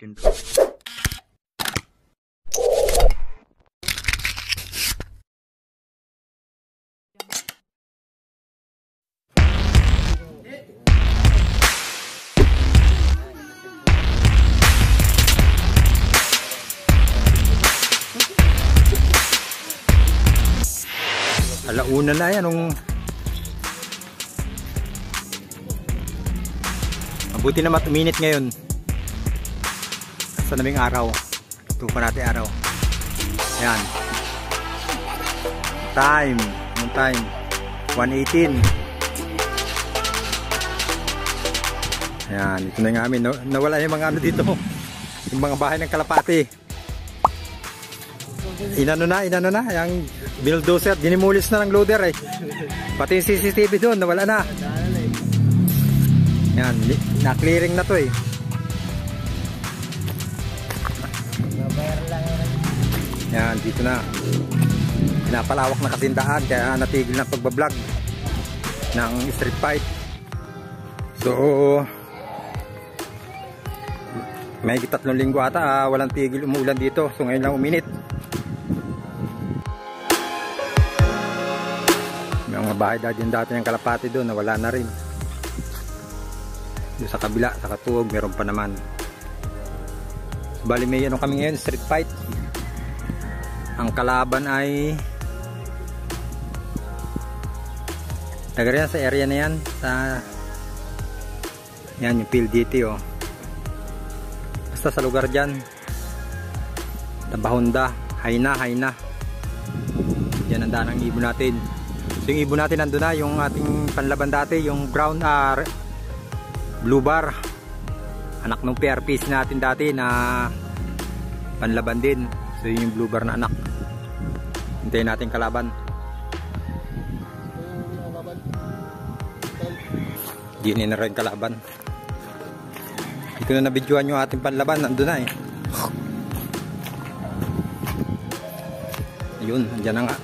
second. Alauna na yan. Mabuti na matuminit ngayon. Sa naming araw. Tupa natin araw. Ayan. Time. Yung time. 1:18. Ayan. Ito na yung amin. Nawala yung mga ano dito. Yung mga bahay ng kalapati. Inano na. Yung bulldozer. Dinimulis na ng loader eh. Pati yung CCTV doon. Nawala na. Yan. Na-clearing na to eh. Yan. Dito na. Pinapalawak na kasindaan. Kaya natigil na pagbablog ng street fight. So may 3 linggo ata walang tigil umuulan dito. So ngayon lang uminit. May mga bahay dati ng kalapati doon, nawala na rin. Doon sa kabila, sa katuog, meron pa naman. So, bali may ano kami ngayon, street fight. Ang kalaban ay taga rin sa area na yan. Yan yung PLDT oh. Basta sa lugar dyan. Tabahonda, Hayna. Yan ang daan ng ibon natin. So yung ibon natin nandun na, yung ating panlaban dati, yung brown blue bar, anak ng PRPs natin dati na panlaban din. So yun yung blue bar na anak. Hintayin natin kalaban. Ginin na rin kalaban. Hindi ko na nabidyoan yung ating panlaban, nandun na eh. Ayun, andyan na nga.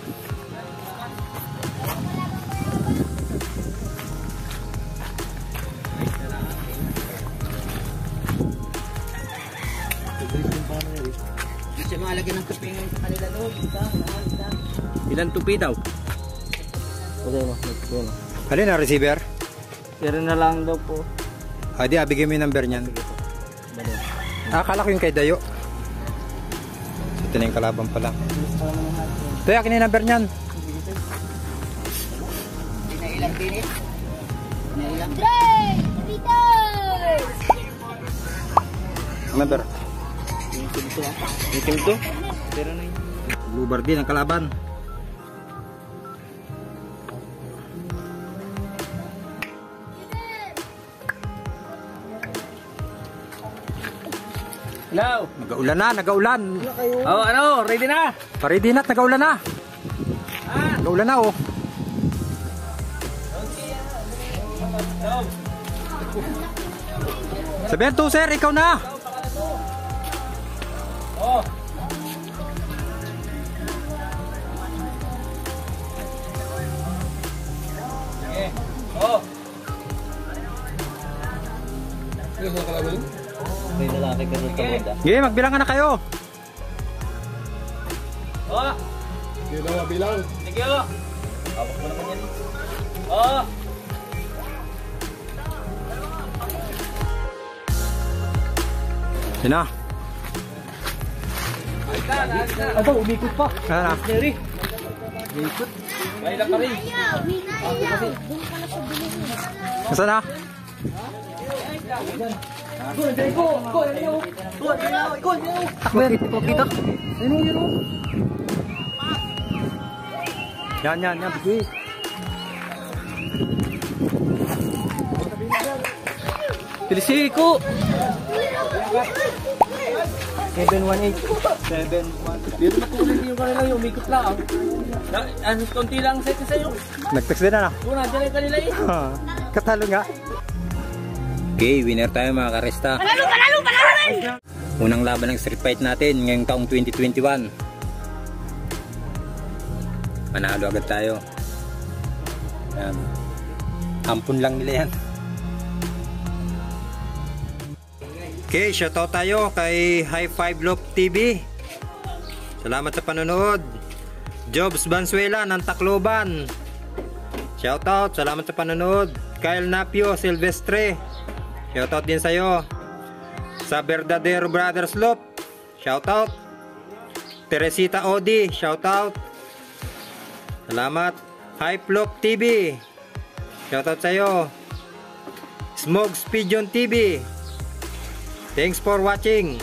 Malagyan ng tupi ng kanila doon. Ilan tupi daw? Okay mo. Alin na receiver? Pero na lang daw po. Di bigay mo yung number niyan. Akala ko yung kay Dayo. Ito na yung kalaban pala. Ito akin yung number niyan. Pinailang pinit. Pinailang. Number? Itim to? Pero na yun. Blue bar din ang kalaban. Hello? Nagaulan. Oh, ano? Ready na? Ready na, nagaulan na. Nagaulan na oh. Sabihan to sir, ikaw na. Oh. Okay. Oh. Ano sa kalaban? May lalaki ka sa tabanda. Okay, magbilangan na kayo. Oh. Hindi na mabilang. Sige oh. Hawak mo naman yan. Oh. Yun na. Aba, umikot pa. Ano na? Neri. Umikot. Baila ka rin. Nasaan na? Yan. Bigay. Pilisi ko. 718. 7-1. Dito matulog yung kanila yung umikot lang. Ano, konti lang set sa'yo. Nag-text din na. Kung nandiyan yung kanila eh. Katalo nga. Okay, winner tayo mga karesta. Panalo! Unang laban ng street fight natin ngayong taong 2021. Panalo agad tayo. Yan. Ampun lang nila yan. Okay, shoutout tayo kay High Five Loop TV. Salamat sa panonood. Jobs Bansuela ng Tacloban. Shoutout, salamat sa panonood. Kyle Napio Silvestre. Shoutout din sa'yo. Sa Verdadero Brothers Loop. Shoutout. Teresita Odi. Shoutout. Salamat. Hype Loop TV. Shoutout sa'yo. Smogs Pigeon TV. Thanks for watching.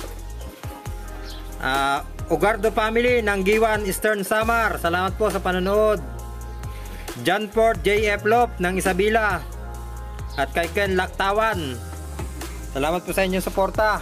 Ugardo Family ng Giwan Eastern Samar. Salamat po sa panonood. Janford JF Lop ng Isabela. At kay Ken Laktawan. Salamat po sa inyong suporta.